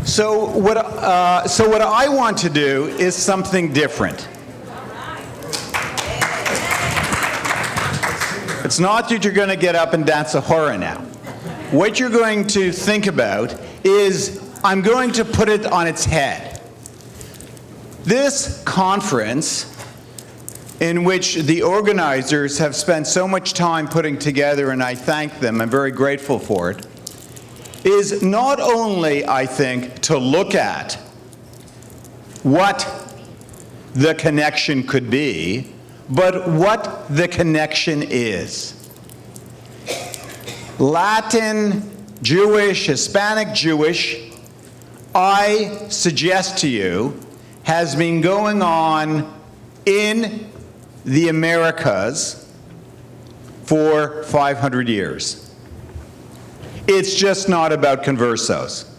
So what I want to do is something different. It's not that you're going to get up and dance a hora now. What you're going to think about is I'm going to put it on its head. This conference, in which the organizers have spent so much time putting together, and I thank them, I'm very grateful for it, is not only, I think, to look at what the connection could be, but what the connection is. Latin, Jewish, Hispanic Jewish, I suggest to you, has been going on in the Americas for 500 years. It's just not about conversos.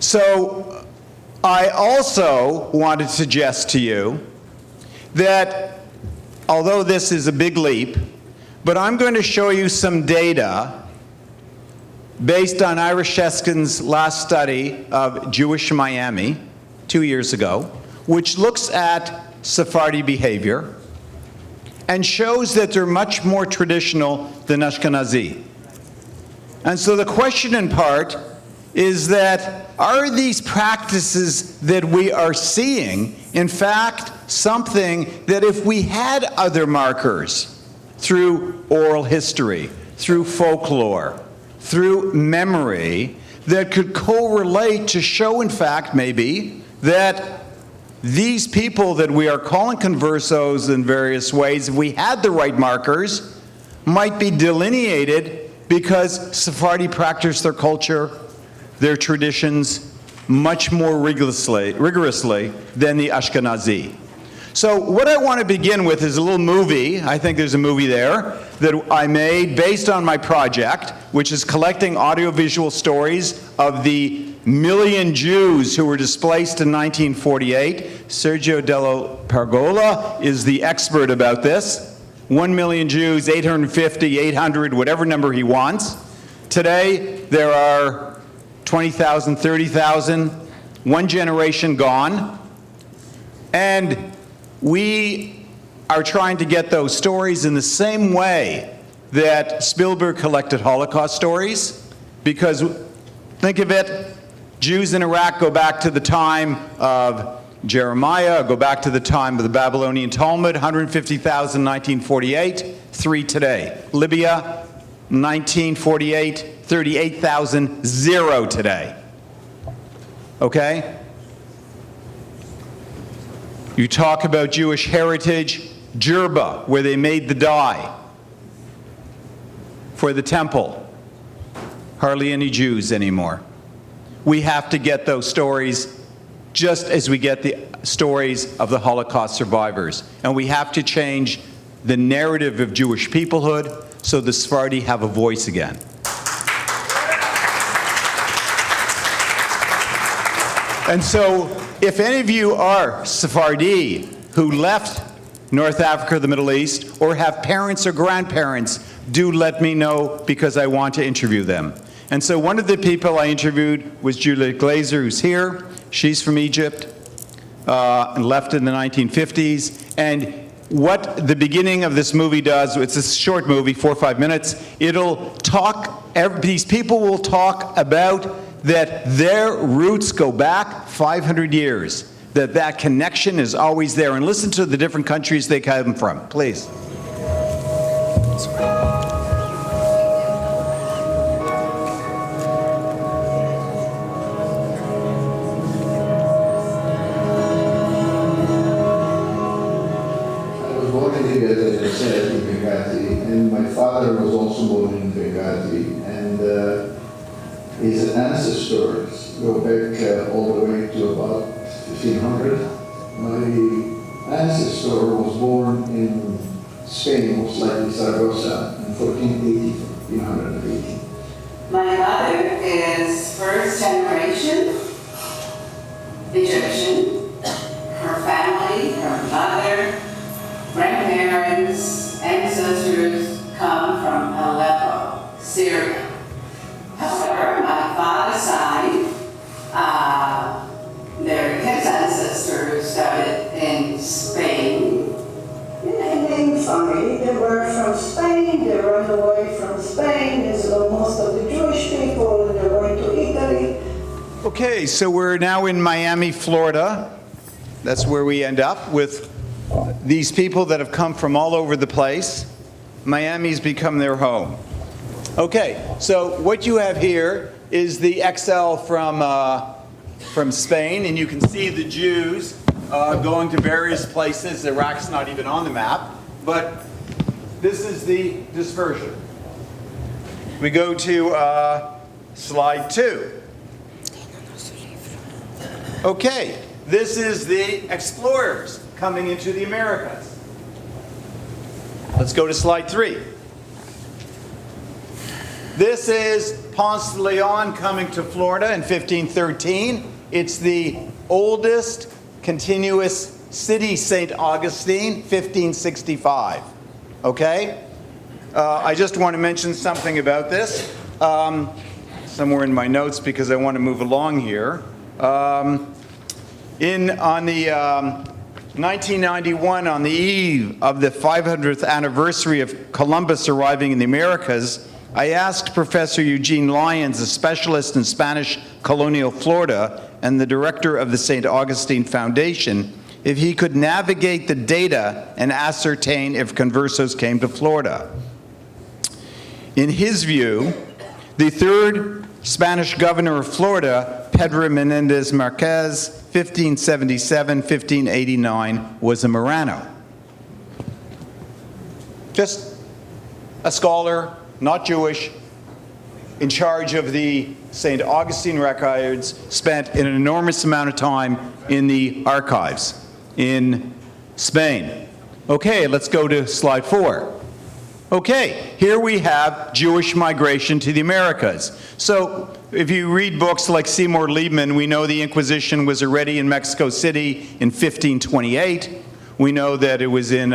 So I also want to suggest to you that although this is a big leap, but I'm going to show you some data based on Ira Sheskin's last study of Jewish Miami 2 years ago, which looks at Sephardi behavior and shows that they're much more traditional than Ashkenazi. And so the question in part is that, are these practices that we are seeing, in fact, something that if we had other markers through oral history, through folklore, through memory, that could correlate to show, in fact, maybe, that these people that we are calling conversos in various ways, if we had the right markers, might be delineated because Sephardi practice their culture, their traditions, much more rigorously than the Ashkenazi. So what I want to begin with is a little movie, I think there's a movie there, that I made based on my project, which is collecting audiovisual stories of the million Jews who were displaced in 1948. Sergio Della Pergola is the expert about this. 1 million Jews, 850, 800, whatever number he wants. Today, there are 20,000, 30,000, one generation gone. And we are trying to get those stories in the same way that Spielberg collected Holocaust stories, because think of it, Jews in Iraq go back to the time of Jeremiah, go back to the time of the Babylonian Talmud, 150,000, 1948, 3 today. Libya, 1948, 38,000, 0 today. Okay? You talk about Jewish heritage, Jerba, where they made the dye for the temple. Hardly any Jews anymore. We have to get those stories just as we get the stories of the Holocaust survivors. And we have to change the narrative of Jewish peoplehood so the Sephardi have a voice again. And so, if any of you are Sephardi who left North Africa or the Middle East, or have parents or grandparents, do let me know, because I want to interview them. And so one of the people I interviewed was Julia Glazer, who's here. She's from Egypt and left in the 1950s. And what the beginning of this movie does, it's a short movie, 4 or 5 minutes, it'll talk, these people will talk about that their roots go back 500 years, that connection is always there. And listen to the different countries they come from, please. Father was also born in Benghazi, and his ancestors go back all the way to about 1500. My ancestor was born in Spain, most likely Zaragoza, in 1480, 1580. My mother is first generation Egyptian. Her family, her mother, grandparents, ancestors come from Aleppo, Syria. However, my father's side away from Spain, as well most of the Jewish people, and they're going to Italy. Okay, so we're now in Miami, Florida. That's where we end up with these people that have come from all over the place. Miami's become their home. Okay, so what you have here is the XL from Spain, and you can see the Jews going to various places. Iraq's not even on the map, but this is the dispersion. We go to slide 2. Okay, this is the explorers coming into the Americas. Let's go to slide 3. This is Ponce de Leon coming to Florida in 1513. It's the oldest continuous city, St. Augustine, 1565. Okay? I just want to mention something about this. Somewhere in my notes, because I want to move along here. On the 1991, on the eve of the 500th anniversary of Columbus arriving in the Americas, I asked Professor Eugene Lyons, a specialist in Spanish colonial Florida and the director of the St. Augustine Foundation, if he could navigate the data and ascertain if conversos came to Florida. In his view, the third Spanish governor of Florida, Pedro Menendez Marquez, 1577-1589, was a Marrano. Just a scholar, not Jewish, in charge of the St. Augustine records, spent an enormous amount of time in the archives in Spain. Okay, let's go to slide 4. Okay, here we have Jewish migration to the Americas. So if you read books like Seymour Liebman, we know the Inquisition was already in Mexico City in 1528. We know that it was in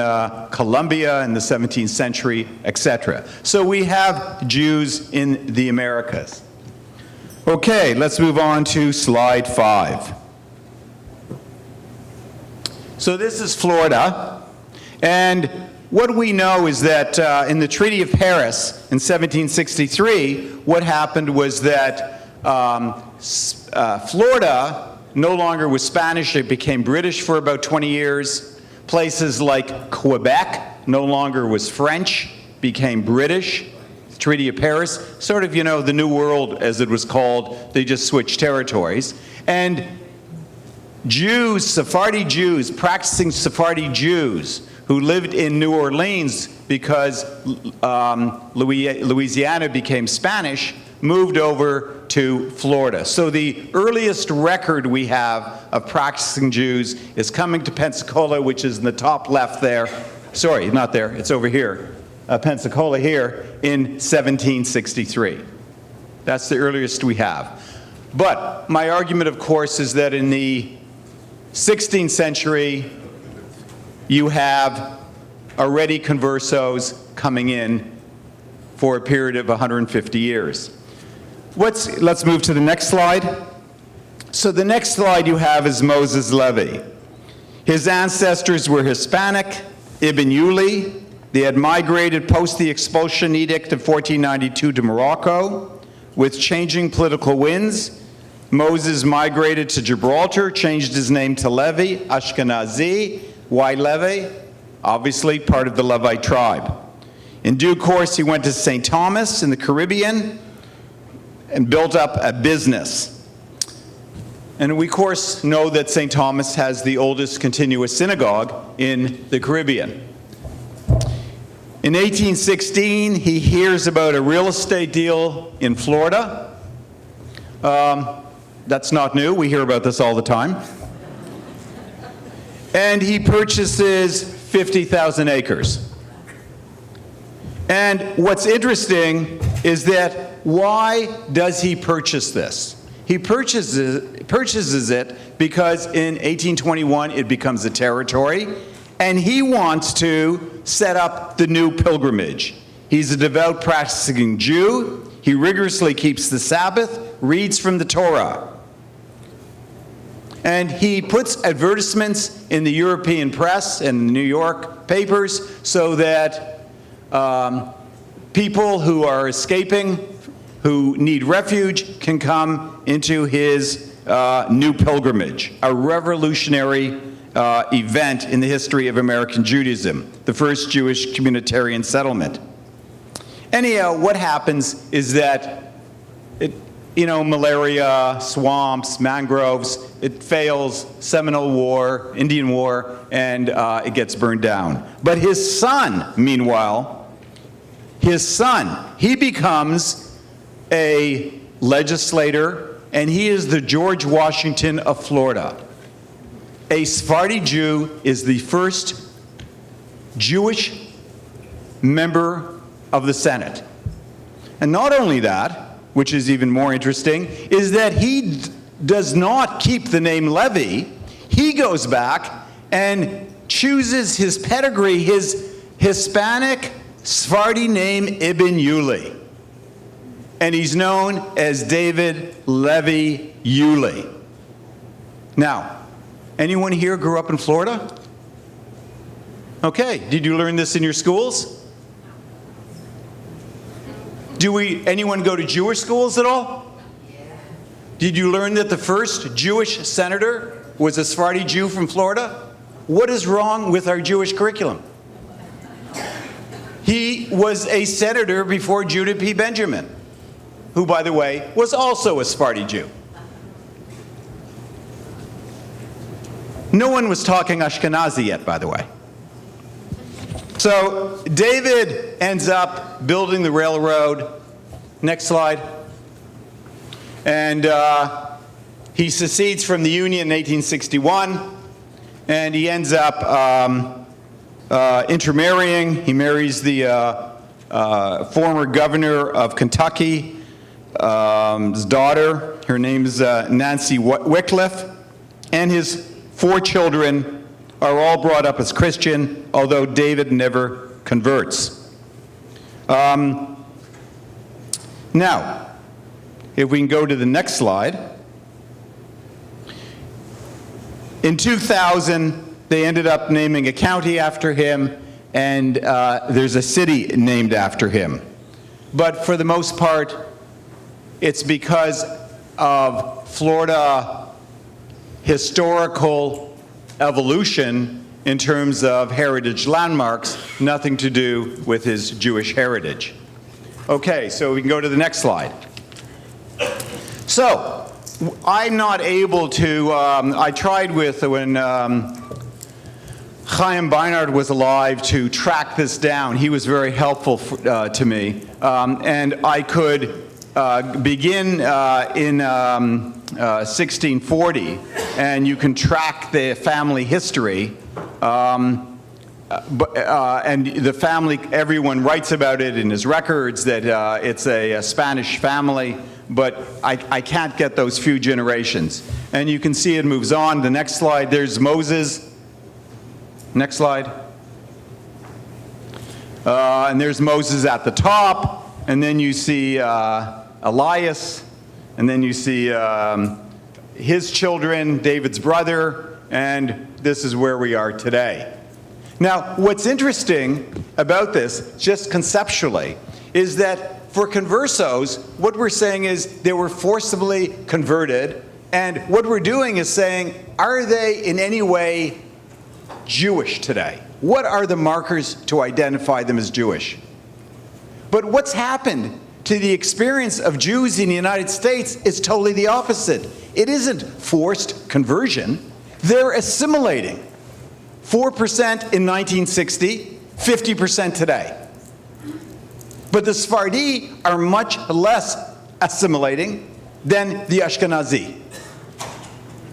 Colombia in the 17th century, etc. So we have Jews in the Americas. Okay, let's move on to slide 5. So this is Florida, and what we know is that in the Treaty of Paris in 1763, what happened was that Florida no longer was Spanish, it became British for about 20 years. Places like Quebec no longer was French, became British. Treaty of Paris, sort of, you know, the New World as it was called, they just switched territories. And Jews, Sephardi Jews, practicing Sephardi Jews who lived in New Orleans because Louisiana became Spanish, moved over to Florida. So the earliest record we have of practicing Jews is coming to Pensacola, which is in the top left there. Sorry, not there, it's over here. Pensacola here in 1763. That's the earliest we have. But my argument, of course, is that in the 16th century, you have already conversos coming in for a period of 150 years. Let's move to the next slide. So the next slide you have is Moses Levy. His ancestors were Hispanic, Ibn Yuli. They had migrated post the expulsion edict of 1492 to Morocco. With changing political winds, Moses migrated to Gibraltar, changed his name to Levi, Ashkenazi. Why Levi? Obviously part of the Levite tribe. In due course, he went to St. Thomas in the Caribbean and built up a business. And we, of course, know that St. Thomas has the oldest continuous synagogue in the Caribbean. In 1816, he hears about a real estate deal in Florida. That's not new. We hear about this all the time. And he purchases 50,000 acres. And what's interesting is that why does he purchase this? He purchases it because in 1821 it becomes a territory, and he wants to set up the new pilgrimage. He's a devout practicing Jew. He rigorously keeps the Sabbath, reads from the Torah. And he puts advertisements in the European press and New York papers so that people who are escaping, who need refuge, can come into his new pilgrimage, a revolutionary event in the history of American Judaism, the first Jewish communitarian settlement. Anyhow, what happens is that malaria, swamps, mangroves, it fails, Seminole War, Indian War, and it gets burned down. But his son, meanwhile, he becomes a legislator, and he is the George Washington of Florida. A Sephardi Jew is the first Jewish member of the Senate. And not only that, which is even more interesting, is that he does not keep the name Levi. He goes back and chooses his pedigree, his Hispanic Sephardi name, Ibn Yuli. And he's known as David Levi Yuli. Now, anyone here grew up in Florida? Okay, did you learn this in your schools? Anyone go to Jewish schools at all? Did you learn that the first Jewish senator was a Sephardi Jew from Florida? What is wrong with our Jewish curriculum? He was a senator before Judah P. Benjamin, who, by the way, was also a Sephardi Jew. No one was talking Ashkenazi yet, by the way. So David ends up building the railroad. Next slide. And he secedes from the Union in 1861, and he ends up intermarrying. He marries the former governor of Kentucky, his daughter. Her name's Nancy Wycliffe, and his 4 children are all brought up as Christian, although David never converts. Now, if we can go to the next slide. In 2000, they ended up naming a county after him, and there's a city named after him. But for the most part, it's because of Florida historical evolution in terms of heritage landmarks, nothing to do with his Jewish heritage. Okay, so we can go to the next slide. So, I'm not able to, I tried when Chaim Beinart was alive to track this down. He was very helpful to me. And I could begin in 1640, and you can track the family history. And the family, everyone writes about it in his records that it's a Spanish family, but I can't get those few generations. And you can see it moves on. The next slide, there's Moses. Next slide. And there's Moses at the top, and then you see Elias, and then you see his children, David's brother, and this is where we are today. Now, what's interesting about this, just conceptually, is that for conversos, what we're saying is they were forcibly converted, and what we're doing is saying, are they in any way Jewish today? What are the markers to identify them as Jewish? But what's happened to the experience of Jews in the United States is totally the opposite. It isn't forced conversion. They're assimilating. 4% in 1960, 50% today. But the Sephardi are much less assimilating than the Ashkenazi.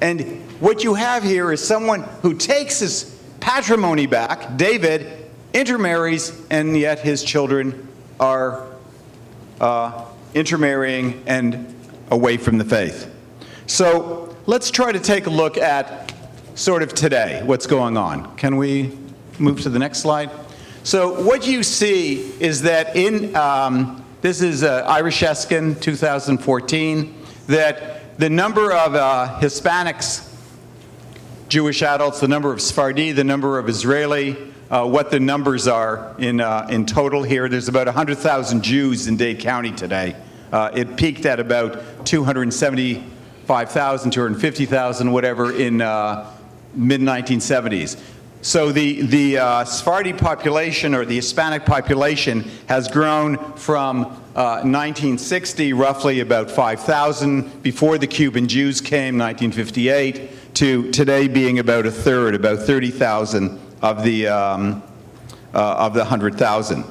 And what you have here is someone who takes his patrimony back, David, intermarries, and yet his children are intermarrying and away from the faith. So let's try to take a look at sort of today, what's going on. Can we move to the next slide? So what you see is that in, this is Irish Eskin, 2014, that the number of Hispanics, Jewish adults, the number of Sephardi, the number of Israeli what the numbers are in total here. There's about 100,000 Jews in Dade County today. It peaked at about 275,000, 250,000, whatever, in mid-1970s. So the Sephardi population, or the Hispanic population, has grown from 1960, roughly about 5,000, before the Cuban Jews came, 1958, to today being about a third, about 30,000 of the 100,000.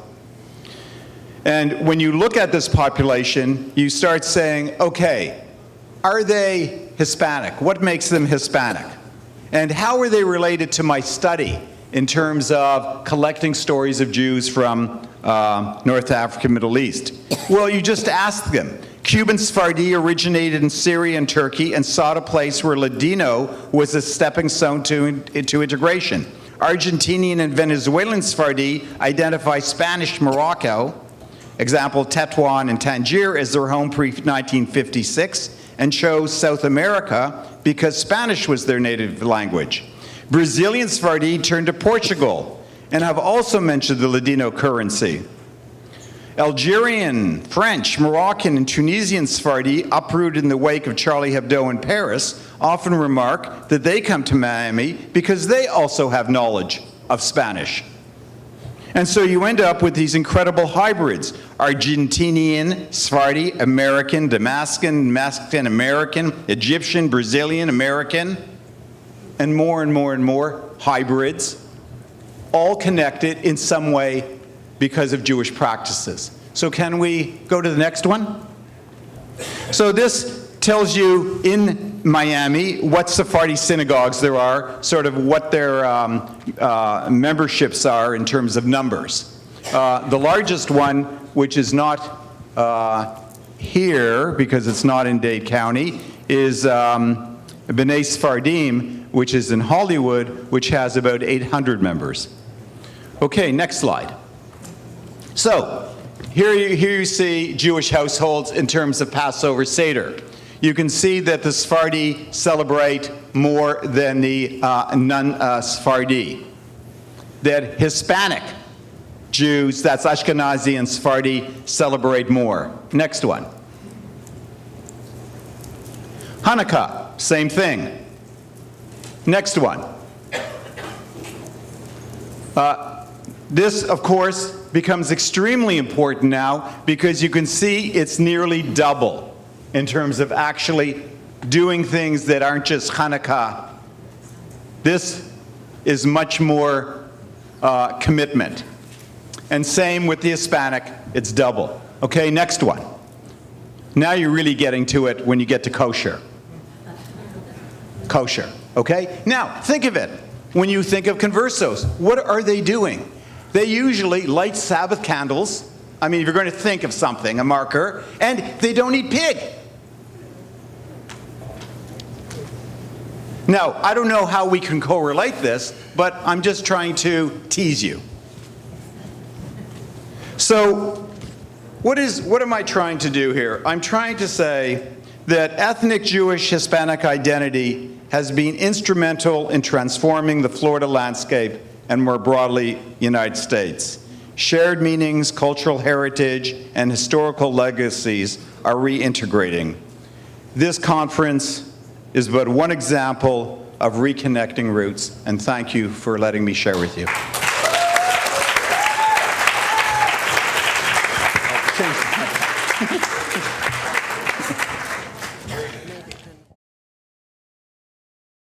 And when you look at this population, you start saying, okay, are they Hispanic? What makes them Hispanic? And how are they related to my study in terms of collecting stories of Jews from North Africa, Middle East? Well, you just ask them. Cuban Sephardi originated in Syria and Turkey and sought a place where Ladino was a stepping stone to integration. Argentinian and Venezuelan Sephardi identify Spanish Morocco, example Tetuan and Tangier, as their home pre-1956, and chose South America because Spanish was their native language. Brazilian Sephardi turned to Portugal and have also mentioned the Ladino currency. Algerian, French, Moroccan, and Tunisian Sephardi, uprooted in the wake of Charlie Hebdo in Paris, often remark that they come to Miami because they also have knowledge of Spanish. And so you end up with these incredible hybrids: Argentinian, Sephardi, American, Damascus, Mexican, American, Egyptian, Brazilian, American, and more hybrids, all connected in some way because of Jewish practices. So can we go to the next one? So this tells you in Miami what Sephardi synagogues there are, sort of what their memberships are in terms of numbers. The largest one, which is not here because it's not in Dade County, is B'nai Sephardim, which is in Hollywood, which has about 800 members. Okay, next slide. So here you see Jewish households in terms of Passover Seder. You can see that the Sephardi celebrate more than the non-Sephardi. That Hispanic Jews, that's Ashkenazi and Sephardi, celebrate more. Next one. Hanukkah, same thing. Next one. This, of course, becomes extremely important now because you can see it's nearly double in terms of actually doing things that aren't just Hanukkah. This is much more commitment. And same with the Hispanic, it's double. Okay, next one. Now you're really getting to it when you get to kosher. Kosher, okay? Now, think of it. When you think of conversos, what are they doing? They usually light Sabbath candles. I mean, if you're going to think of something, a marker, and they don't eat pig. Now, I don't know how we can correlate this, but I'm just trying to tease you. So, what am I trying to do here? I'm trying to say that ethnic Jewish Hispanic identity has been instrumental in transforming the Florida landscape and more broadly, United States. Shared meanings, cultural heritage, and historical legacies are reintegrating. This conference is but one example of reconnecting roots, and thank you for letting me share with you.